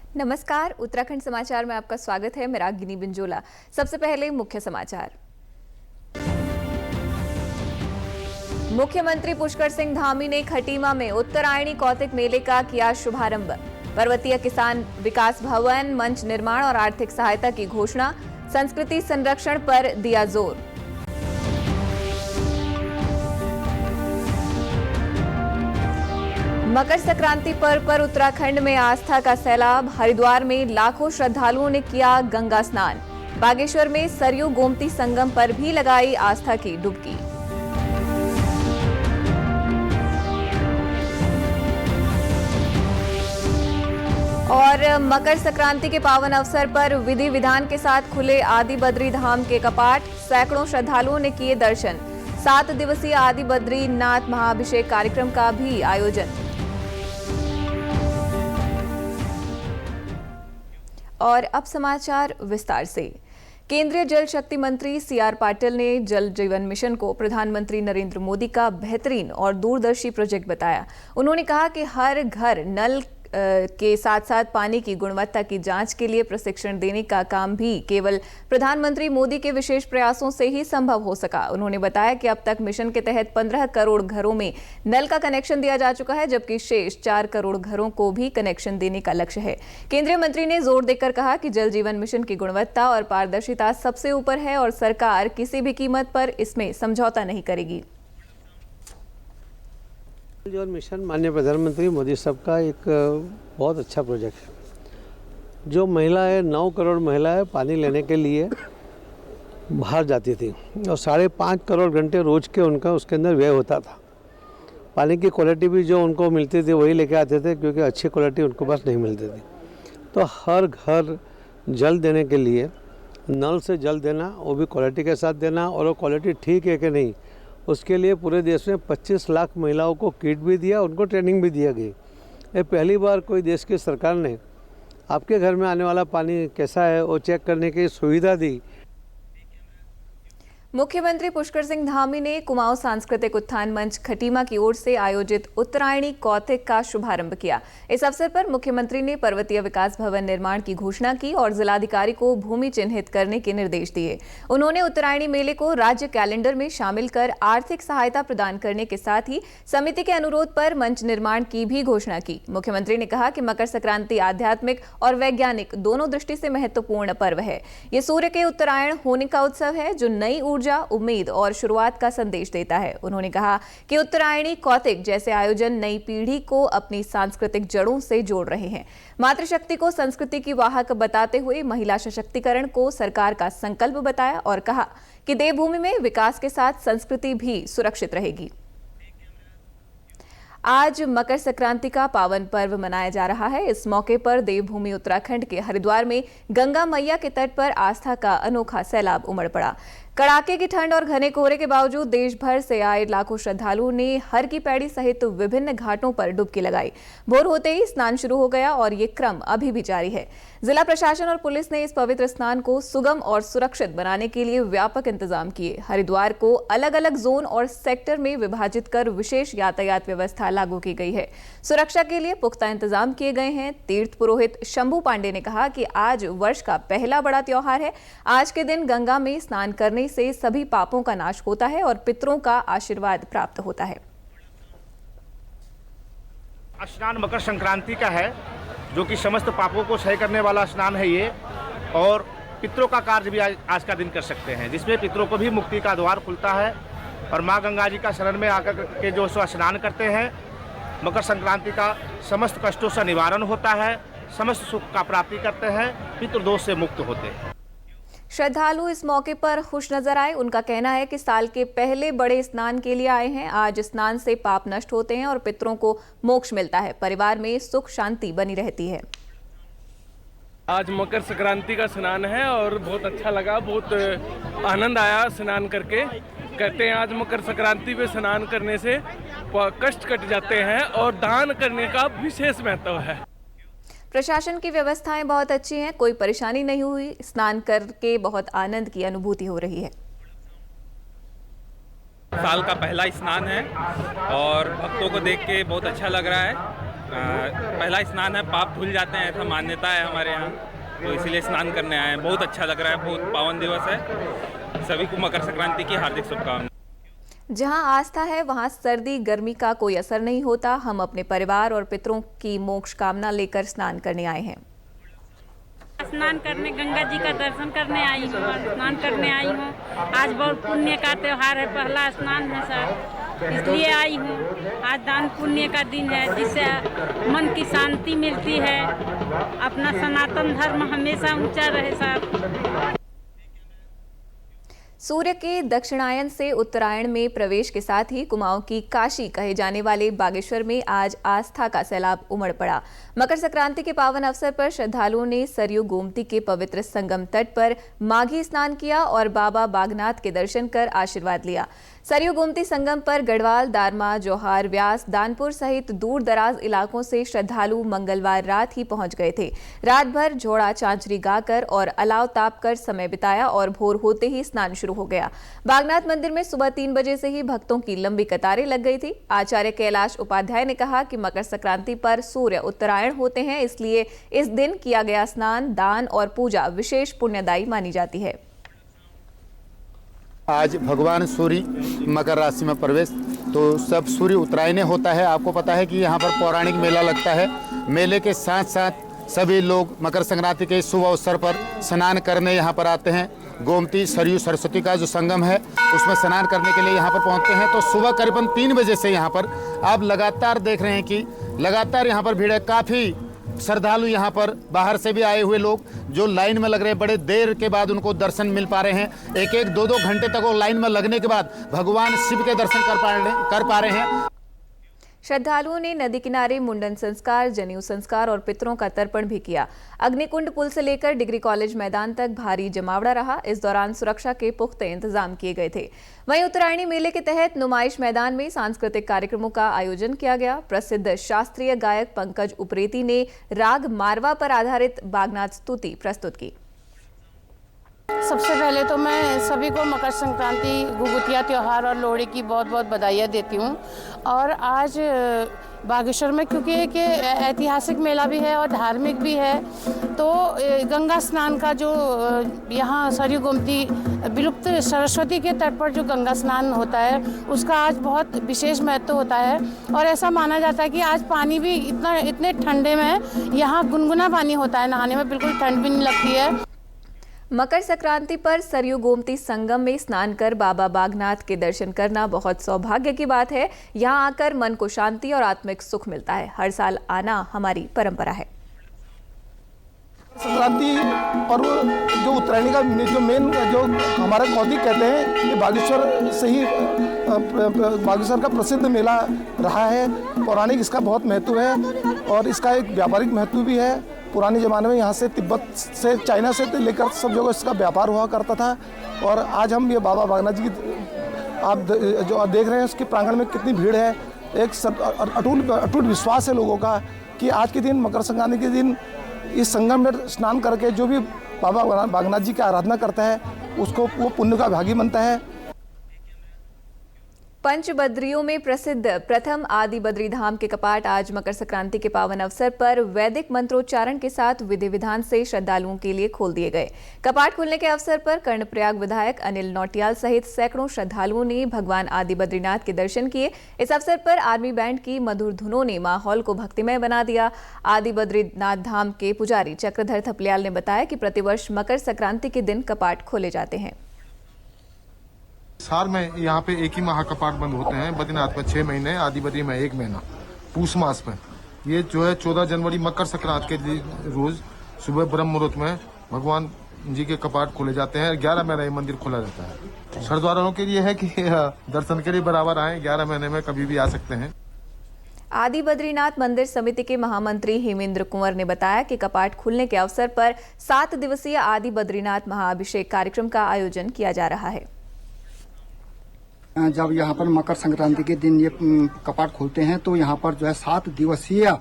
नमस्कार, उत्तराखंड समाचार में आपका स्वागत है। मैं रागिनी बिंजोला। सबसे पहले मुख्य समाचार। मुख्यमंत्री पुष्कर सिंह धामी ने खटीमा में उत्तरायणी कौतिक मेले का किया शुभारंभ। पर्वतीय किसान विकास भवन, मंच निर्माण और आर्थिक सहायता की घोषणा। संस्कृति संरक्षण पर दिया जोर। मकर संक्रांति पर्व पर उत्तराखंड में आस्था का सैलाब। हरिद्वार में लाखों श्रद्धालुओं ने किया गंगा स्नान। बागेश्वर में सरयू गोमती संगम पर भी लगाई आस्था की डुबकी। और मकर संक्रांति के पावन अवसर पर विधि विधान के साथ खुले आदि बद्री धाम के कपाट। सैकड़ों श्रद्धालुओं ने किए दर्शन। 7 दिवसीय आदि बद्रीनाथ महाअभिषेक कार्यक्रम का भी आयोजन। और अब समाचार विस्तार से। केंद्रीय जल शक्ति मंत्री सीआर पाटिल ने जल जीवन मिशन को प्रधानमंत्री नरेंद्र मोदी का बेहतरीन और दूरदर्शी प्रोजेक्ट बताया। उन्होंने कहा कि हर घर नल के साथ साथ पानी की गुणवत्ता की जांच के लिए प्रशिक्षण देने का काम भी केवल प्रधानमंत्री मोदी के विशेष प्रयासों से ही संभव हो सका। उन्होंने बताया कि अब तक मिशन के तहत 15 करोड़ घरों में नल का कनेक्शन दिया जा चुका है, जबकि शेष 4 करोड़ घरों को भी कनेक्शन देने का लक्ष्य है। केंद्रीय मंत्री ने जोर देकर कहा कि जल जीवन मिशन की गुणवत्ता और पारदर्शिता सबसे ऊपर है और सरकार किसी भी कीमत पर इसमें समझौता नहीं करेगी। जीवन मिशन माननीय प्रधानमंत्री मोदी साहब का एक बहुत अच्छा प्रोजेक्ट है। जो महिलाएं 9 करोड़ महिलाएं पानी लेने के लिए बाहर जाती थी और 5.5 करोड़ घंटे रोज के उनका उसके अंदर व्यय होता था। पानी की क्वालिटी भी जो उनको मिलती थी वही लेके आते थे, क्योंकि अच्छी क्वालिटी उनको पास नहीं मिलती थी। तो हर घर जल देने के लिए नल से जल देना, वो भी क्वालिटी के साथ देना, और वो क्वालिटी ठीक है कि नहीं उसके लिए पूरे देश में 25 लाख महिलाओं को किट भी दिया, उनको ट्रेनिंग भी दिया गई। ये पहली बार कोई देश की सरकार ने आपके घर में आने वाला पानी कैसा है वो चेक करने की सुविधा दी। मुख्यमंत्री पुष्कर सिंह धामी ने कुमाऊं सांस्कृतिक उत्थान मंच खटीमा की ओर से आयोजित उत्तरायणी कौतिक का शुभारंभ किया। इस अवसर पर मुख्यमंत्री ने पर्वतीय विकास भवन निर्माण की घोषणा की और जिलाधिकारी को भूमि चिन्हित करने के निर्देश दिए। उन्होंने उत्तरायणी मेले को राज्य कैलेंडर में शामिल कर आर्थिक सहायता प्रदान करने के साथ ही समिति के अनुरोध पर मंच निर्माण की भी घोषणा की। मुख्यमंत्री ने कहा कि मकर संक्रांति आध्यात्मिक और वैज्ञानिक दोनों दृष्टि से महत्वपूर्ण पर्व है। ये सूर्य के उत्तरायण होने का उत्सव है जो नई ऊर्जा, उम्मीद और शुरुआत का संदेश देता है। उन्होंने कहा कि उत्तरायणी कौतिक जैसे आयोजन नई पीढ़ी को अपनी सांस्कृतिक जड़ों से जोड़ रहे हैं। मातृशक्ति को संस्कृति की वाहक बताते हुए महिला सशक्तिकरण को सरकार का संकल्प बताया और कहा कि देवभूमि में विकास के साथ संस्कृति भी सुरक्षित रहेगी। आज मकर संक्रांति का पावन पर्व मनाया जा रहा है। इस मौके पर देवभूमि उत्तराखंड के हरिद्वार में गंगा मैया के तट पर आस्था का अनोखा सैलाब उमड़ पड़ा। कड़ाके की ठंड और घने कोहरे के बावजूद देश भर से आए लाखों श्रद्धालुओं ने हर की पैड़ी सहित विभिन्न घाटों पर डुबकी लगाई। भोर होते ही स्नान शुरू हो गया और ये क्रम अभी भी जारी है। जिला प्रशासन और पुलिस ने इस पवित्र स्नान को सुगम और सुरक्षित बनाने के लिए व्यापक इंतजाम किए। हरिद्वार को अलग अलग जोन और सेक्टर में विभाजित कर विशेष यातायात व्यवस्था लागू की गई है। सुरक्षा के लिए पुख्ता इंतजाम किए गए हैं। तीर्थ पुरोहित शंभू पांडे ने कहा कि आज वर्ष का पहला बड़ा त्योहार है। आज के दिन गंगा में स्नान करने से सभी पापों का नाश होता है और पितरों का आशीर्वाद प्राप्त होता है। स्नान मकर संक्रांति का है, जो कि समस्त पापों को सही करने वाला स्नान है ये, और पितरों का कार्य भी आज का दिन कर सकते हैं, जिसमें पितरों को भी मुक्ति का द्वार खुलता है और माँ गंगा जी का शरण में आकर के जो स्नान करते हैं, मकर संक्रांति का समस्त कष्टों से निवारण होता है, समस्त सुख का प्राप्ति करते हैं, पितृदोष से मुक्त होते हैं। श्रद्धालु इस मौके पर खुश नजर आए। उनका कहना है कि साल के पहले बड़े स्नान के लिए आए हैं। आज स्नान से पाप नष्ट होते हैं और पितरों को मोक्ष मिलता है। परिवार में सुख शांति बनी रहती है। आज मकर संक्रांति का स्नान है और बहुत अच्छा लगा, बहुत आनंद आया स्नान करके। कहते हैं आज मकर संक्रांति पे स्नान करने से कष्ट कट जाते हैं और दान करने का विशेष महत्व है। प्रशासन की व्यवस्थाएं बहुत अच्छी हैं, कोई परेशानी नहीं हुई। स्नान करके बहुत आनंद की अनुभूति हो रही है। साल का पहला स्नान है और भक्तों को देख के बहुत अच्छा लग रहा है। पहला स्नान है, पाप धुल जाते हैं, ऐसा मान्यता है हमारे यहाँ, तो इसीलिए स्नान करने आए हैं। बहुत अच्छा लग रहा है, बहुत पावन दिवस है। सभी को मकर संक्रांति की हार्दिक शुभकामनाएं। जहां आस्था है वहां सर्दी गर्मी का कोई असर नहीं होता। हम अपने परिवार और पितरों की मोक्ष कामना लेकर स्नान करने आए हैं। स्नान करने, गंगा जी का दर्शन करने आई हूँ, स्नान करने आई हूँ। आज बहुत पुण्य का त्योहार है, पहला स्नान है सर, इसलिए आई हूँ। आज दान पुण्य का दिन है, जिससे मन की शांति मिलती है। अपना सनातन धर्म हमेशा ऊंचा रहे सर। सूर्य के दक्षिणायन से उत्तरायण में प्रवेश के साथ ही कुमाऊं की काशी कहे जाने वाले बागेश्वर में आज आस्था का सैलाब उमड़ पड़ा। मकर संक्रांति के पावन अवसर पर श्रद्धालुओं ने सरयू गोमती के पवित्र संगम तट पर माघी स्नान किया और बाबा बागनाथ के दर्शन कर आशीर्वाद लिया। सरयू गोमती संगम पर गढ़वाल, दारमा, जौहार, व्यास, दानपुर सहित दूर दराज इलाकों से श्रद्धालु मंगलवार रात ही पहुंच गए थे। रात भर झोड़ा चांचरी गाकर और अलाव ताप कर समय बिताया और भोर होते ही स्नान शुरू हो गया। बागनाथ मंदिर में सुबह 3 बजे से ही भक्तों की लंबी कतारें लग गई थी। आचार्य कैलाश उपाध्याय ने कहा कि मकर संक्रांति पर सूर्य उत्तरायण होते हैं, इसलिए इस दिन किया गया स्नान, दान और पूजा विशेष पुण्यदायी मानी जाती है। आज भगवान सूर्य मकर राशि में प्रवेश, तो सब सूर्य उत्तरायण होता है। आपको पता है कि यहाँ पर पौराणिक मेला लगता है। मेले के साथ साथ सभी लोग मकर संक्रांति के शुभ अवसर पर स्नान करने यहाँ पर आते हैं। गोमती सरयू सरस्वती का जो संगम है उसमें स्नान करने के लिए यहाँ पर पहुँचते हैं। तो सुबह करीबन 3 बजे से यहाँ पर आप लगातार देख रहे हैं कि लगातार यहाँ पर भीड़ है। काफ़ी श्रद्धालु यहाँ पर बाहर से भी आए हुए लोग जो लाइन में लग रहे हैं, बड़े देर के बाद उनको दर्शन मिल पा रहे हैं। 1-2 घंटे तक वो लाइन में लगने के बाद भगवान शिव के दर्शन कर पा रहे हैं। श्रद्धालुओं ने नदी किनारे मुंडन संस्कार, जनेऊ संस्कार और पितरों का तर्पण भी किया। अग्निकुंड पुल से लेकर डिग्री कॉलेज मैदान तक भारी जमावड़ा रहा। इस दौरान सुरक्षा के पुख्ते इंतजाम किए गए थे। वहीं उत्तरायणी मेले के तहत नुमाइश मैदान में सांस्कृतिक कार्यक्रमों का आयोजन किया गया। प्रसिद्ध शास्त्रीय गायक पंकज उप्रेती ने राग मारवा पर आधारित बागनाथ स्तुति प्रस्तुत की। सबसे पहले तो मैं सभी को मकर संक्रांति, घुघुतिया त्यौहार और लोहड़ी की बहुत बहुत बधाइयाँ देती हूँ। और आज बागेश्वर में क्योंकि एक ऐतिहासिक मेला भी है और धार्मिक भी है, तो गंगा स्नान का जो यहाँ सरयू गोमती विलुप्त सरस्वती के तट पर जो गंगा स्नान होता है उसका आज बहुत विशेष महत्व होता है। और ऐसा माना जाता है कि आज पानी भी इतने ठंडे में यहाँ गुनगुना पानी होता है, नहाने में बिल्कुल ठंड भी नहीं लगती है। मकर संक्रांति पर सरयू गोमती संगम में स्नान कर बाबा बागनाथ के दर्शन करना बहुत सौभाग्य की बात है। यहाँ आकर मन को शांति और आत्मिक सुख मिलता है। हर साल आना हमारी परंपरा है। संक्रांति पर्व जो उत्तरायणी का जो मेन जो हमारा कौतिक कहते हैं, ये बागेश्वर से ही बागेश्वर का प्रसिद्ध मेला रहा है। पौराणिक इसका बहुत महत्व है और इसका एक व्यापारिक महत्व भी है। पुराने ज़माने में यहाँ से तिब्बत से, चाइना से लेकर सब जगह इसका व्यापार हुआ करता था। और आज हम ये बाबा बागनाथ जी की आप जो देख रहे हैं उसके प्रांगण में कितनी भीड़ है। एक अटूट विश्वास है लोगों का कि आज के दिन, मकर संक्रांति के दिन, इस संगम में स्नान करके जो भी बाबा बागनाथ जी की आराधना करता है उसको वो पुण्य का भागी बनता है। पंचबद्रियों में प्रसिद्ध प्रथम आदि बद्री धाम के कपाट आज मकर संक्रांति के पावन अवसर पर वैदिक मंत्रोच्चारण के साथ विधि विधान से श्रद्धालुओं के लिए खोल दिए गए। कपाट खुलने के अवसर पर कर्णप्रयाग विधायक अनिल नौटियाल सहित सैकड़ों श्रद्धालुओं ने भगवान आदि बद्रीनाथ के दर्शन किए। इस अवसर पर आर्मी बैंड की मधुर धुनों ने माहौल को भक्तिमय बना दिया। आदि बद्रीनाथ धाम के पुजारी चक्रधर थपलियाल ने बताया कि प्रतिवर्ष मकर संक्रांति के दिन कपाट खोले जाते हैं। साल में यहाँ पे एक ही माह कपाट बंद होते हैं। बद्रीनाथ में 6 महीने, आदि बद्री में 1 महीना, पूस मास में। ये जो है 14 जनवरी मकर संक्रांति के रोज सुबह ब्रह्म मुहूर्त में भगवान जी के कपाट खोले जाते हैं। 11 महीने ये मंदिर खुला रहता है। श्रद्धालुओं के लिए है कि दर्शन के लिए बराबर आए, 11 महीने में कभी भी आ सकते हैं। आदि बद्रीनाथ मंदिर समिति के महामंत्री हेमेंद्र कुंवर ने बताया कि कपाट खुलने के अवसर पर 7 दिवसीय आदि बद्रीनाथ महाअभिषेक कार्यक्रम का आयोजन किया जा रहा है। जब यहाँ पर मकर संक्रांति के दिन ये कपाट खोलते हैं तो यहाँ पर जो है 7 दिवसीय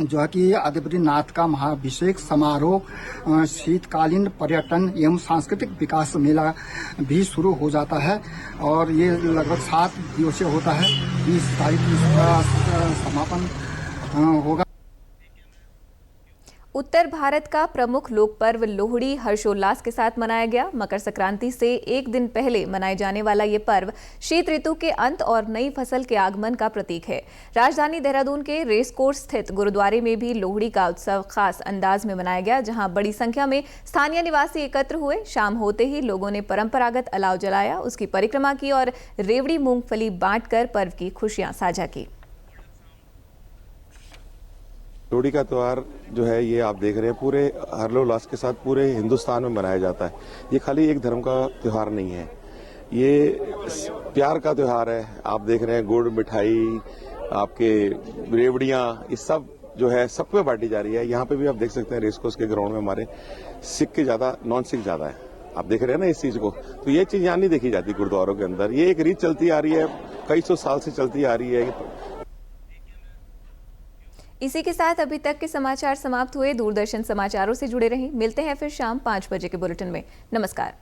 जो है कि आदि बद्रीनाथ का महाअभिषेक समारोह, शीतकालीन पर्यटन एवं सांस्कृतिक विकास मेला भी शुरू हो जाता है। और ये लगभग 7 दिवसीय होता है। 20 तारीख इसका समापन होगा। उत्तर भारत का प्रमुख लोक पर्व लोहड़ी हर्षोल्लास के साथ मनाया गया। मकर संक्रांति से एक दिन पहले मनाए जाने वाला ये पर्व शीत ऋतु के अंत और नई फसल के आगमन का प्रतीक है। राजधानी देहरादून के रेस कोर्स स्थित गुरुद्वारे में भी लोहड़ी का उत्सव खास अंदाज में मनाया गया, जहां बड़ी संख्या में स्थानीय निवासी एकत्र हुए। शाम होते ही लोगों ने परंपरागत अलाव जलाया, उसकी परिक्रमा की और रेवड़ी मूंगफली बांटकर पर्व की खुशियां साझा की। लोहड़ी का त्यौहार जो है ये आप देख रहे हैं पूरे हर्षोल्लास के साथ पूरे हिंदुस्तान में मनाया जाता है। ये खाली एक धर्म का त्यौहार नहीं है, ये प्यार का त्यौहार है। आप देख रहे हैं गुड़ मिठाई, आपके रेवड़ियां, ये सब जो है सब पे बांटी जा रही है। यहाँ पे भी आप देख सकते हैं रेसकोर्स के ग्राउंड में हमारे सिख के ज्यादा नॉन सिख ज्यादा है। आप देख रहे हैं ना इस चीज को, तो ये चीज यहाँ नहीं देखी जाती गुरुद्वारों के अंदर। ये एक रीत चलती आ रही है, कई सौ साल से चलती आ रही है। इसी के साथ अभी तक के समाचार समाप्त हुए। दूरदर्शन समाचारों से जुड़े रहें। मिलते हैं फिर शाम 5 बजे के बुलेटिन में। नमस्कार।